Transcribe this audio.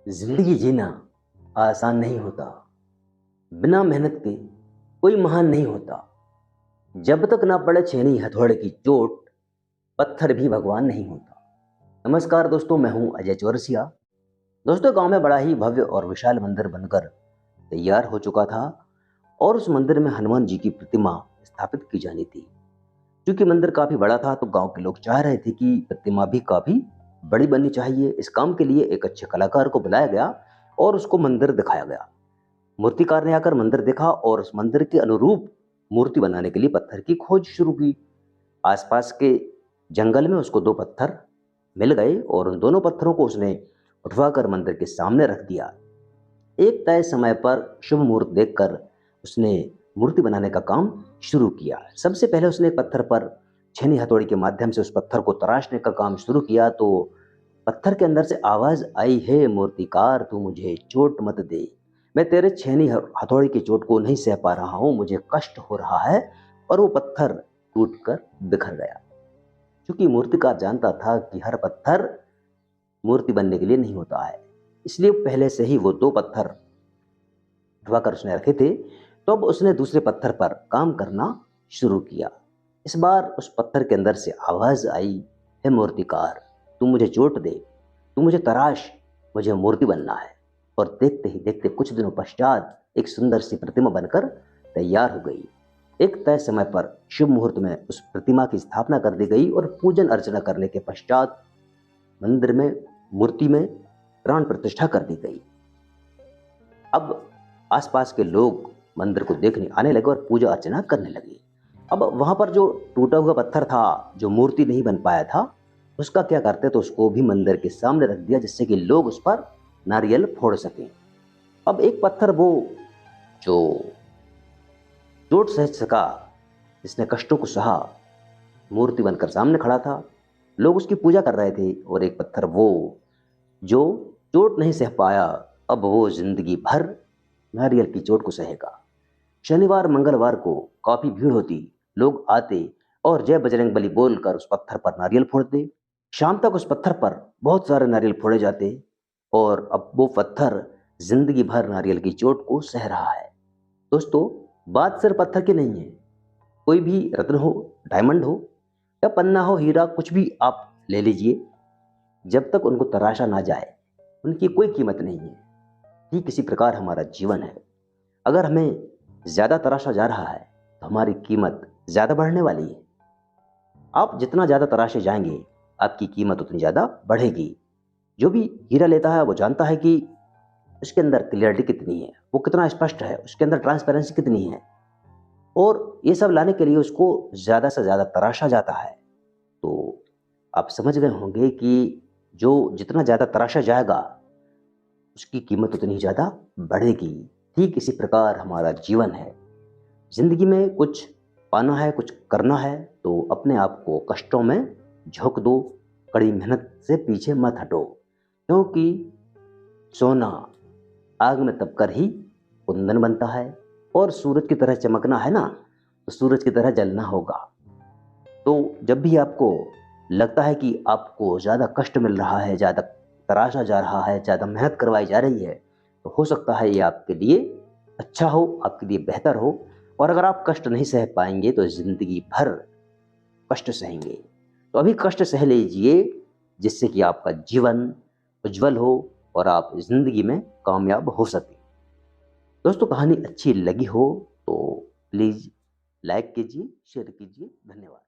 जिंदगी जीना आसान नहीं होता। बिना मेहनत के कोई महान नहीं होता। जब तक ना पड़े छेनी हथौड़े की चोट, पत्थर भी भगवान नहीं होता। नमस्कार दोस्तों, मैं हूं अजय चौरसिया। दोस्तों, गांव में बड़ा ही भव्य और विशाल मंदिर बनकर तैयार हो चुका था और उस मंदिर में हनुमान जी की प्रतिमा स्थापित की जानी थी। क्योंकि मंदिर काफी बड़ा था तो गांव के लोग चाह रहे थे कि प्रतिमा भी काफी बड़ी बननी चाहिए। इस काम के लिए एक अच्छे कलाकार को बुलाया गया और उसको मंदिर दिखाया गया। मूर्तिकार ने आकर मंदिर देखा और उस मंदिर के अनुरूप मूर्ति बनाने के लिए पत्थर की खोज शुरू की। आसपास के जंगल में उसको दो पत्थर मिल गए और उन दोनों पत्थरों को उसने उठवाकर मंदिर के सामने रख दिया। एक तय समय पर शुभ मुहूर्त देखकर उसने मूर्ति बनाने का काम शुरू किया। सबसे पहले उसने एक पत्थर पर छेनी हथौड़ी के माध्यम से उस पत्थर को तराशने का काम शुरू किया तो पत्थर के अंदर से आवाज आई, हे मूर्तिकार तू मुझे चोट मत दे, मैं तेरे छेनी हथौड़ी की चोट को नहीं सह पा रहा हूं, मुझे कष्ट हो रहा है। और वो पत्थर टूटकर बिखर गया। क्योंकि मूर्तिकार जानता था कि हर पत्थर मूर्ति बनने के लिए नहीं होता है, इसलिए पहले से ही वो दो पत्थर उठवाकर उसने रखे थे। तो अब उसने दूसरे पत्थर पर काम करना शुरू किया। इस बार उस पत्थर के अंदर से आवाज आई, हे मूर्तिकार तू मुझे चोट दे, तू मुझे तराश, मुझे मूर्ति बनना है। और देखते ही देखते कुछ दिनों पश्चात एक सुंदर सी प्रतिमा बनकर तैयार हो गई। एक तय समय पर शुभ मुहूर्त में उस प्रतिमा की स्थापना कर दी गई और पूजन अर्चना करने के पश्चात मंदिर में मूर्ति में प्राण प्रतिष्ठा कर दी गई। अब आसपास के लोग मंदिर को देखने आने लगे और पूजा अर्चना करने लगे। अब वहां पर जो टूटा हुआ पत्थर था, जो मूर्ति नहीं बन पाया था, उसका क्या करते तो उसको भी मंदिर के सामने रख दिया जिससे कि लोग उस पर नारियल फोड़ सकें। अब एक पत्थर वो जो चोट सह सका, जिसने कष्टों को सहा, मूर्ति बनकर सामने खड़ा था, लोग उसकी पूजा कर रहे थे। और एक पत्थर वो जो चोट नहीं सह पाया, अब वो जिंदगी भर नारियल की चोट को सहेगा। शनिवार मंगलवार को काफी भीड़ होती, लोग आते और जय बजरंग बली बोलकर उस पत्थर पर नारियल फोड़ते। शाम तक उस पत्थर पर बहुत सारे नारियल फोड़े जाते और अब वो पत्थर जिंदगी भर नारियल की चोट को सह रहा है। दोस्तों, बात सिर्फ पत्थर की नहीं है। कोई भी रत्न हो, डायमंड हो या पन्ना हो, हीरा, कुछ भी आप ले लीजिए, जब तक उनको तराशा ना जाए उनकी कोई कीमत नहीं है। ठीक इसी प्रकार हमारा जीवन है। अगर हमें ज्यादा तराशा जा रहा है तो हमारी कीमत ज्यादा बढ़ने वाली है। आप जितना ज्यादा तराशे जाएंगे आपकी कीमत उतनी ज्यादा बढ़ेगी। जो भी हीरा लेता है वो जानता है कि उसके अंदर क्लियरिटी कितनी है, वो कितना स्पष्ट है, उसके अंदर ट्रांसपेरेंसी कितनी है। और ये सब लाने के लिए उसको ज्यादा से ज्यादा तराशा जाता है। तो आप समझ गए होंगे कि जो जितना ज्यादा तराशा जाएगा उसकी कीमत उतनी ज्यादा बढ़ेगी। ठीक इसी प्रकार हमारा जीवन है। जिंदगी में कुछ पाना है, कुछ करना है तो अपने आप को कष्टों में झोंक दो, कड़ी मेहनत से पीछे मत हटो। क्योंकि सोना आग में तपकर ही कुंदन बनता है और सूरज की तरह चमकना है ना, तो सूरज की तरह जलना होगा। तो जब भी आपको लगता है कि आपको ज़्यादा कष्ट मिल रहा है, ज़्यादा तराशा जा रहा है, ज़्यादा मेहनत करवाई जा रही है, तो हो सकता है ये आपके लिए अच्छा हो, आपके लिए बेहतर हो। और अगर आप कष्ट नहीं सह पाएंगे तो जिंदगी भर कष्ट सहेंगे। तो अभी कष्ट सह लीजिए जिससे कि आपका जीवन उज्जवल हो और आप जिंदगी में कामयाब हो सके। दोस्तों, कहानी अच्छी लगी हो तो प्लीज़ लाइक कीजिए, शेयर कीजिए। धन्यवाद।